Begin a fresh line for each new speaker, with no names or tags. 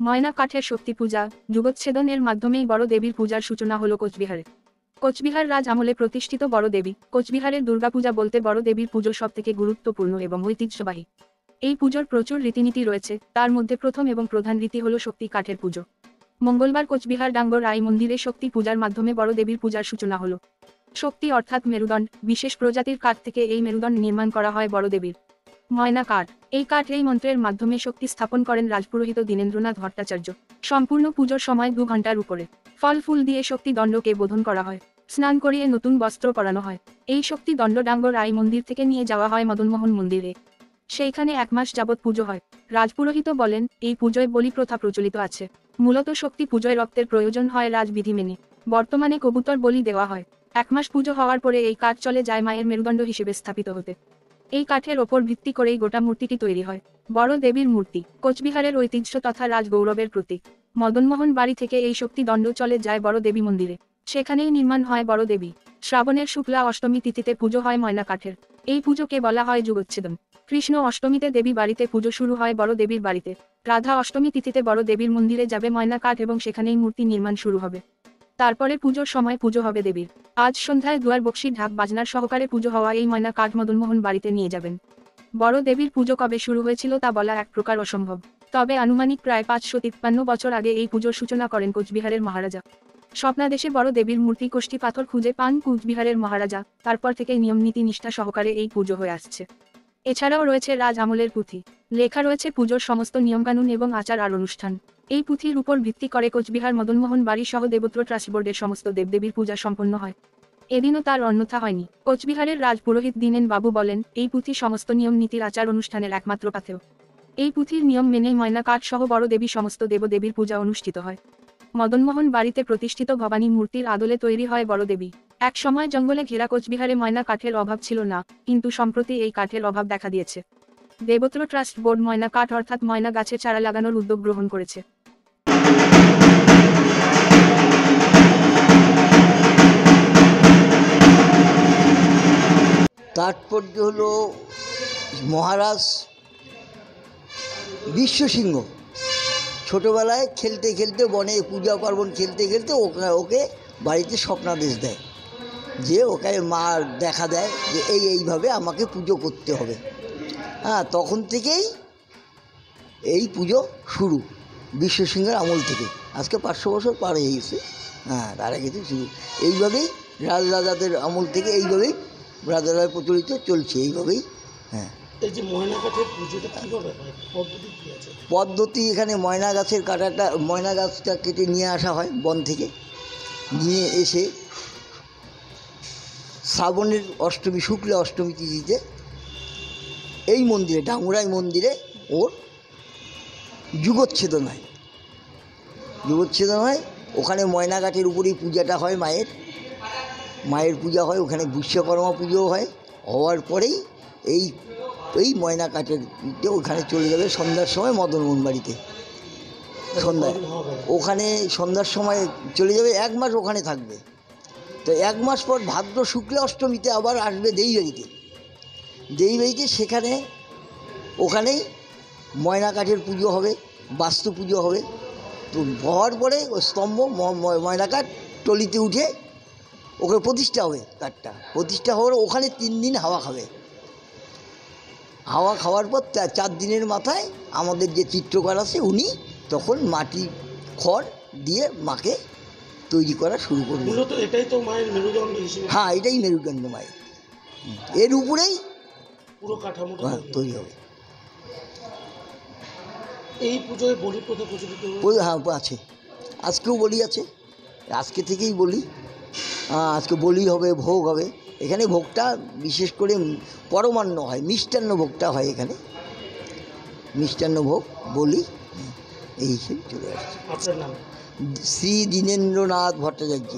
ময়না কাঠের শক্তি পূজা যুগচ্ছেদন এর মাধ্যমেই বড় দেবীর পূজার সূচনা হলো কোচবিহারে। কোচবিহার রাজ আমলে প্রতিষ্ঠিত বড় দেবী। কোচবিহারের দুর্গাপূজা বলতে বড় দেবীর পুজো সবথেকে গুরুত্বপূর্ণ এবং ঐতিহ্যবাহী। এই পুজোর প্রচুর রীতিনীতি রয়েছে, তার মধ্যে প্রথম এবং প্রধান রীতি হলো শক্তি কাঠের পুজো। মঙ্গলবার কোচবিহার ডাঙ্গর রাই মন্দিরে শক্তি পূজার মাধ্যমে বড় দেবীর পূজার সূচনা হলো। শক্তি অর্থাৎ মেরুদণ্ড, বিশেষ প্রজাতির কাঠ থেকে এই মেরুদণ্ড নির্মাণ করা হয় বড় দেবীর। ময়না কাঠ, এই কাঠ এই মন্ত্রের মাধ্যমে শক্তি স্থাপন করেন রাজপুরোহিত দীনেন্দ্রনাথ ভট্টাচার্য। সম্পূর্ণ পুজোর সময় 2 ঘন্টার উপরে ফল ফুল দিয়ে শক্তি দণ্ডকে বোধন করা হয়। স্নান করিয়ে নতুন বস্ত্র পরানো হয়। এই শক্তি দণ্ড ডাঙ্গর রাই মন্দির থেকে নিয়ে যাওয়া হয় মদনমোহন মন্দিরে। সেইখানে 1 মাস যাবৎ পুজো হয়। রাজপুরোহিত বলেন, এই পুজোয় বলি প্রথা প্রচলিত আছে। মূলত শক্তি পুজোয় রক্তের প্রয়োজন হয় রাজবিধি মেনে। বর্তমানে কবুতর বলি দেওয়া হয়। 1 মাস পুজো হওয়ার পরে এই কাঠ চলে যায় মায়ের মেরুদণ্ড হিসেবে স্থাপিত হতে। এই কাঠের ওপর ভিত্তি করেই গোটা মূর্তিটি তৈরি হয়। বড় দেবীর মূর্তি কোচবিহারের ঐতিহ্য তথা রাজগৌরবের প্রতীক। মদনমোহন বাড়ি থেকে এই শক্তি দণ্ড চলে যায় বড় দেবী মন্দিরে। সেখানেই নির্মাণ হয় বড় দেবী। শ্রাবণের শুক্লা অষ্টমী তিথিতে পুজো হয় ময়না কাঠের। এই পুজোকে বলা হয় যুগচ্ছেদন। কৃষ্ণ অষ্টমীতে দেবী বাড়িতে পুজো শুরু হয় বড় দেবীর বাড়িতে। রাধা অষ্টমী তিথিতে বড় দেবীর মন্দিরে যাবে ময়না কাঠ এবং সেখানেই মূর্তি নির্মাণ শুরু হবে। তারপরে পুজোর সময় পুজো হবে দেবীর। আজ সন্ধ্যায় দুয়ার বক্সি ঢাক বাজনার সহকারে পুজো হওয়া এই ময়না কাঠ মদনমোহন বাড়িতে নিয়ে যাবেন। বড় দেবীর পুজো কবে শুরু হয়েছিল তা বলা এক প্রকার অসম্ভব। তবে আনুমানিক প্রায় 553 বছর আগে এই পুজোর সূচনা করেন কোচবিহারের মহারাজা। স্বপ্নাদেশে বড় দেবীর মূর্তি কোষ্ঠী পাথর খুঁজে পান কোচবিহারের মহারাজা। তারপর থেকে নিয়ম নীতি নিষ্ঠা সহকারে এই পুজো হয়ে আসছে। এছাড়াও রয়েছে রাজ আমলের পুঁথি। লেখা রয়েছে পুজোর সমস্ত নিয়মকানুন এবং আচার আর অনুষ্ঠান। এই পুঁথির উপর ভিত্তি করে কোচবিহার মদনমোহন বাড়ি সহ দেবত্র ট্রাস্ট বোর্ডের সমস্ত দেবদেবীর পূজা সম্পন্ন হয়। এদিনও তার অন্যথা হয়নি। কোচবিহারের রাজপুরোহিত দীনেন বাবু বলেন, এই পুঁথি সমস্ত নিয়ম নীতির আচার অনুষ্ঠানের একমাত্র পাথেয়। এই পুঁথির নিয়ম মেনেই ময়না কাঠ সহ বড় দেবী সমস্ত দেবদেবীর পূজা অনুষ্ঠিত হয়। মদনমোহন বাড়িতে প্রতিষ্ঠিত ভবানী মূর্তির আদলে তৈরি হয় বড় দেবী। এক সময় জঙ্গলে ঘেরা কোচবিহারে ময়না কাঠের অভাব ছিল না, কিন্তু সম্প্রতি এই কাঠের অভাব দেখা দিয়েছে। দেবত্র ট্রাস্ট বোর্ড ময়না কাঠ অর্থাৎ ময়না গাছের চারা লাগানোর উদ্যোগ গ্রহণ করেছে।
তাৎপর্য হলো মহারাজ বিশ্বসিংহ ছোটোবেলায় খেলতে খেলতে বনে পূজা পার্বণ খেলতে খেলতে ওকে বাড়িতে স্বপ্নাদেশ দেয় যে ওকে মা দেখা দেয় যে এইভাবে আমাকে পুজো করতে হবে। হ্যাঁ, তখন থেকেই এই পুজো শুরু বিশ্বসিংহের আমল থেকে। আজকে 500 বছর পার হয়ে গেছে। হ্যাঁ, তার আগে শুরু এইভাবেই রাজাদের আমল থেকে এইভাবেই রাজারা প্রচলিত চলছে এইভাবেই। হ্যাঁ,
এই যে ময়না কাঠের পুজোটা কীভাবে হয়, পদ্ধতি কী আছে?
পদ্ধতি এখানে ময়না গাছটা কেটে নিয়ে আসা হয় বন থেকে। নিয়ে এসে শ্রাবণের অষ্টমী শুক্লা অষ্টমী তিথিতে এই মন্দিরে ডাঙ্গুরাই মন্দিরে ওর যুগচ্ছেদন হয়। ওখানে ময়না গাছের উপরেই পূজাটা হয় মায়ের পূজা হয়। ওখানে বিশ্বকর্মা পুজোও হয়। হওয়ার পরেই এই ময়না কাঠের ওখানে চলে যাবে সন্ধ্যার সময় মদনমোহন বাড়িতে। ওখানে সন্ধ্যার সময় চলে যাবে, 1 মাস ওখানে থাকবে। তো 1 মাস পর ভাদ্র শুক্লা অষ্টমীতে আবার আসবে দেইবাড়িতে। ওখানেই ময়না কাঠের পুজো হবে, বাস্তু পুজো হবে। তো হওয়ার পরে ওই স্তম্ভ ময়না কাঠ টলিতে উঠে ওকে প্রতিষ্ঠা হবে। কাঠটা প্রতিষ্ঠা হওয়ার ওখানে 3 দিন হাওয়া খাওয়ার পর 4 দিনের মাথায় আমাদের যে চিত্রকর আছে উনি তখন মাটি খড় দিয়ে মাকে তৈরি করা শুরু করবে।
মূলত এটাই তো মায়ের মেরুদণ্ড হিসেবে।
হ্যাঁ, এটাই মেরুদণ্ড মায়ের। এর উপরেই
পুরো কাঠামোটা
তৈরি হবে।
এই পুজোয় বলি প্রথা প্রচলিত?
হ্যাঁ, আছে। আজকেও বলি আছে, আজকে থেকেই বলি। আজকে বলি হবে, ভোগ হবে। এখানে ভোগটা বিশেষ করে পরমান্ন হয়, মিষ্টান্ন ভোগটা হয় এখানে। মিষ্টান্ন ভোগ বলি এই হিসেবে চলে আসছে।
আপনার নাম?
শ্রী দীনেন্দ্রনাথ ভট্টাচার্য।